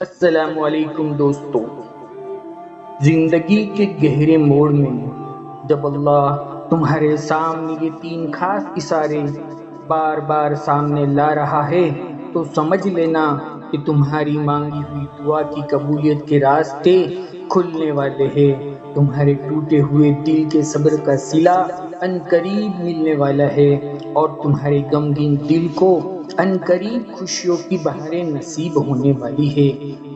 السلام علیکم دوستو، زندگی کے گہرے موڑ میں جب اللہ تمہارے سامنے یہ تین خاص اشارے بار بار سامنے لا رہا ہے تو سمجھ لینا کہ تمہاری مانگی ہوئی دعا کی قبولیت کے راستے کھلنے والے ہیں۔ تمہارے ٹوٹے ہوئے دل کے صبر کا صلہ عنقریب ملنے والا ہے اور تمہارے غمگین دل کو عنقریب خوشیوں کی بہاریں نصیب ہونے والی ہے۔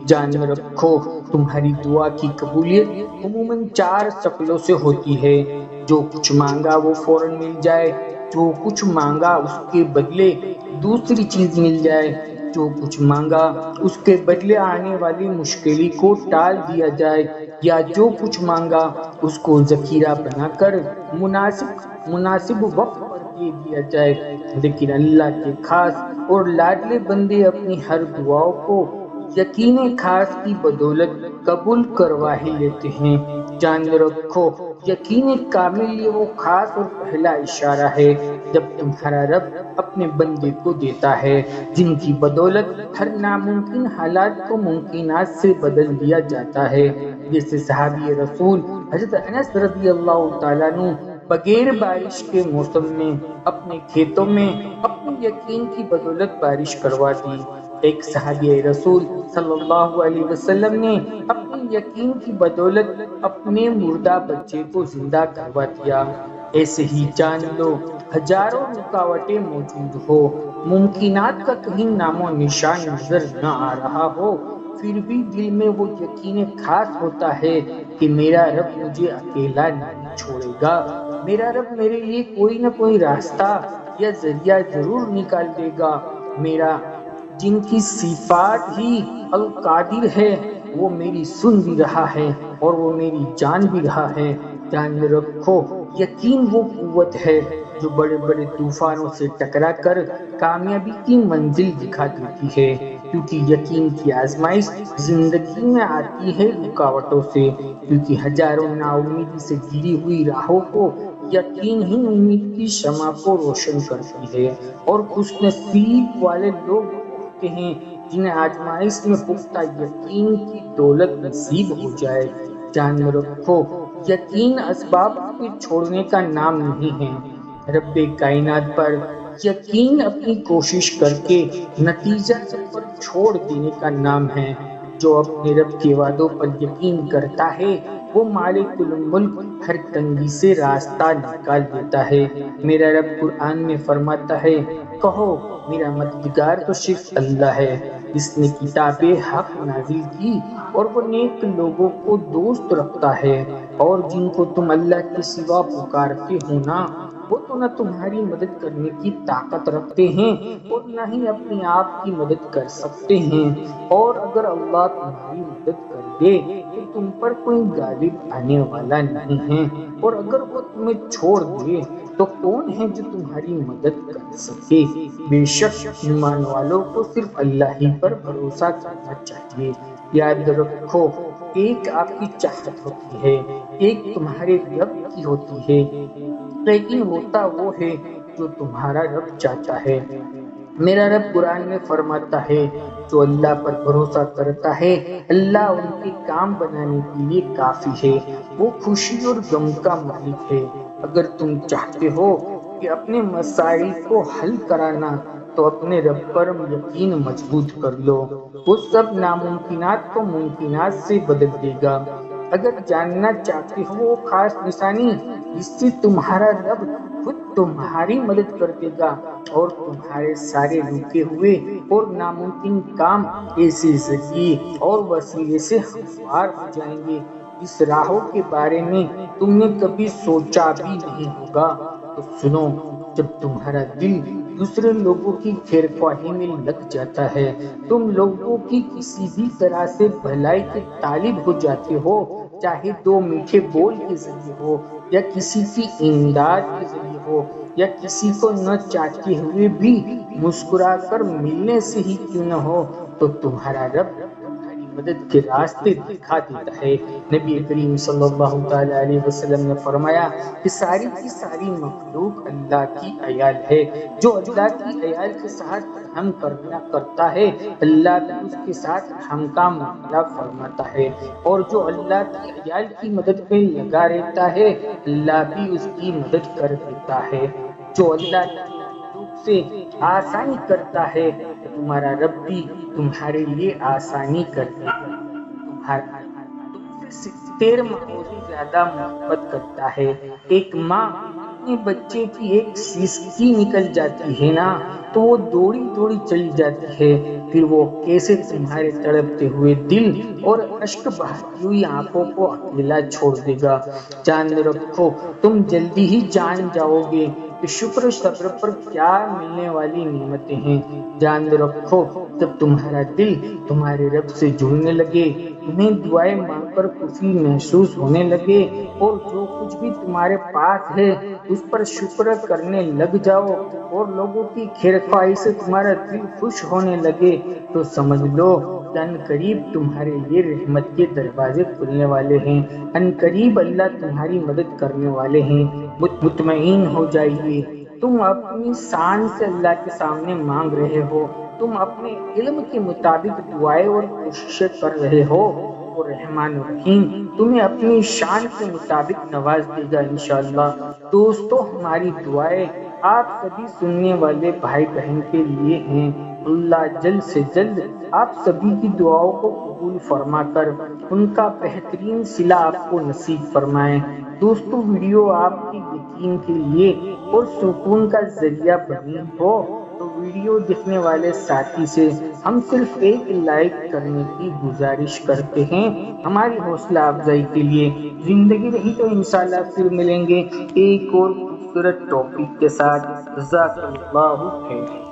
جان رکھو، تمہاری دعا کی قبولیت عموماً 4 شکلوں سے ہوتی ہے۔ جو کچھ مانگا وہ فوراً مل جائے، جو کچھ مانگا اس کے بدلے دوسری چیز مل جائے، جو کچھ مانگا اس کے بدلے آنے والی مشکل کو ٹال دیا جائے، یا جو کچھ مانگا اس کو ذخیرہ بنا کر مناسب وقت پر دے دیا جائے۔ لیکن اللہ کے خاص اور لاڈلے بندے اپنی ہر دعاؤں کو یقین خاص کی بدولت قبول کروا ہی لیتے ہیں۔ جان رکھو، یقین کامل یہ وہ خاص اور پہلا اشارہ ہے جب تمہارا رب اپنے بندے کو دیتا ہے جن کی بدولت ہر ناممکن حالات کو ممکنات سے بدل دیا جاتا ہے۔ جیسے صحابی رسول حضرت انس رضی اللہ تعالیٰ عنہ بغیر بارش کے موسم میں اپنے کھیتوں میں اپنی یقین کی بدولت بارش کروا دی۔ ایک صحابی رسول صلی اللہ علیہ وسلم نے اپنی یقین کی بدولت اپنے مردہ بچے کو زندہ کروا دیا۔ ایسے ہی جان لو، ہزاروں رکاوٹیں موجود ہو، ممکنات کا کہیں نام و نشان نظر نہ آ رہا ہو، پھر بھی دل میں وہ یقین خاص ہوتا ہے کہ میرا رب مجھے اکیلا نہیں چھوڑے گا، میرا رب میرے لیے کوئی نہ کوئی راستہ یا ذریعہ ضرور نکال دے گا۔ میرا جن کی صفات ہی القادر ہے وہ میری سن بھی رہا ہے اور وہ میری جان بھی رہا ہے۔ جان رکھو، یقین وہ قوت ہے جو بڑے بڑے طوفانوں سے ٹکرا کر کامیابی کی منزل دکھا دیتی ہے، کیونکہ یقین کی آزمائش زندگی میں آتی ہے رکاوٹوں سے، کیونکہ ہزاروں نا امیدی سے گری ہوئی راہوں کو یقین ہی امید کی شمع کو روشن کرتی ہے، اور خوش نصیب والے لوگ ہوتے ہیں جنہیں آزمائش میں پختہ یقین کی دولت نصیب ہو جائے۔ جان رکھو، یقین اسباب کے چھوڑنے کا نام نہیں ہے، رب کائنات پر یقین اپنی کوشش کر کے نتیجہ سب پر چھوڑ دینے کا نام ہے۔ جو اپنے رب کے وعدوں پر یقین کرتا ہے وہ مالک الملک ہر تنگی سے راستہ نکال دیتا ہے۔ میرا رب قرآن میں فرماتا ہے، کہو میرا مددگار تو صرف اللہ ہے جس نے کتاب حق نازل کی اور وہ نیک لوگوں کو دوست رکھتا ہے، اور جن کو تم اللہ کے سوا پکارتے ہو نا، وہ تو نہ تمہاری مدد کرنے کی طاقت رکھتے ہیں اور نہ ہی اپنے آپ کی مدد کر سکتے ہیں، اور اگر اللہ تمہاری مدد کر دے تو تم پر کوئی غالب آنے والا نہیں ہے، اور اگر وہ تمہیں چھوڑ دے تو کون ہے جو تمہاری مدد کر سکے۔ بے شک ایمان والوں کو صرف اللہ ہی پر بھروسہ کرنا چاہیے۔ یاد رکھو، ایک آپ کی چاہت ہوتی ہے، ایک تمہارے رب کی ہوتی ہے، لیکن ہوتا وہ ہے جو تمہارا رب چاہتا ہے۔ میرا رب قرآن میں فرماتا ہے، جو اللہ پر بھروسہ کرتا ہے اللہ ان کے کام بنانے کے لیے کافی ہے، وہ خوشی اور غم کا مالک ہے۔ اگر تم چاہتے ہو کہ اپنے مسائل کو حل کرانا تو اپنے رب پر یقین مضبوط کر لو، وہ سب ناممکنات کو ممکنات سے بدل دے گا۔ اگر جاننا چاہتے ہو وہ خاص نشانی جس سے تمہارا رب خود تمہاری مدد کر دے گا اور تمہارے سارے رکے ہوئے اور ناممکن کام ایسے ذریعے اور وسیلے سے ہموار ہو جائیں گے جس راہوں کے بارے میں تم نے کبھی سوچا بھی نہیں ہوگا، تو سنو، جب تمہارا دل دوسرے لوگوں کی خیر خواہی میں لگ جاتا ہے، تم لوگوں کی کسی بھی طرح سے بھلائی کے طالب ہو جاتے ہو، چاہے 2 میٹھے بول کے ذریعے ہو یا کسی کی امداد کے ذریعے ہو یا کسی کو نہ چاہتے ہوئے بھی مسکرا کر ملنے سے ہی کیوں نہ ہو، تو تمہارا رب تمہاری مدد کے راستے دکھا دیتا ہے۔ نبی کریم صلی اللہ تعالی علیہ وسلم نے فرمایا کہ ساری کی ساری مخلوق اللہ کی عیال ہے۔ جو اللہ کی عیال کے ساتھ رحم کرتا ہے اللہ بھی اس کے ساتھ رحم کا معاملہ فرماتا ہے، اور جو اللہ کی عیال کی مدد میں لگا رہتا ہے اللہ بھی اس کی مدد کر دیتا ہے۔ جو اللہ کی مخلوق سے آسانی کرتا ہے تمہارا رب بھی تمہارے لیے آسانی کر دیتا ہے۔ تم سے 13 ماہوں سے زیادہ محبت کرتا ہے۔ ایک ماں اپنے بچے کی ایک سیسکی نکل جاتی ہے نا تو وہ دوڑی دوڑی چلی جاتی ہے، پھر وہ کیسے تمہارے تڑپتے ہوئے دل اور اشک بہتی ہوئی آنکھوں کو اکیلا چھوڑ دے گا۔ جان رکھو تم جلدی ہی جان جاؤ گے کہ شکر صبر پر کیا ملنے والی نعمتیں ہیں۔ جان رکھو جب تمہارا دل تمہارے رب سے جڑنے لگے، تمہیں دعائیں مانگ کر خوشی محسوس ہونے لگے، اور جو کچھ بھی تمہارے پاس ہے اس پر شکر کرنے لگ جاؤ، اور لوگوں کی خیر خواہی سے تمہارا دل خوش ہونے لگے، تو سمجھ لو ان قریب تمہارے لیے رحمت کے دروازے کھلنے والے ہیں، ان قریب اللہ تمہاری مدد کرنے والے ہیں۔ مطمئن ہو جائیے، تم اپنی شان سے اللہ کے سامنے مانگ رہے ہو، تم اپنے علم کے مطابق دعائیں اور کوششیں کر رہے ہو، اور رحمان الرحیم تمہیں اپنی شان کے مطابق نواز دے گا انشاءاللہ۔ دوستو، ہماری دعائیں آپ سبھی سننے والے بھائی بہن کے لیے ہیں۔ اللہ جلد سے جلد آپ سبھی کی دعاؤں کو قبول فرما کر ان کا بہترین صلہ آپ کو نصیب فرمائے۔ دوستو، ویڈیو آپ کے یقین کے لیے اور سکون کا ذریعہ بنی ہو تو ویڈیو دیکھنے والے ساتھی سے ہم صرف ایک لائک کرنے کی گزارش کرتے ہیں، ہماری حوصلہ افزائی کے لیے۔ زندگی رہی تو انشاءاللہ پھر ملیں گے ایک اور خوبصورت ٹاپک کے ساتھ۔ جزاک اللہ خیر۔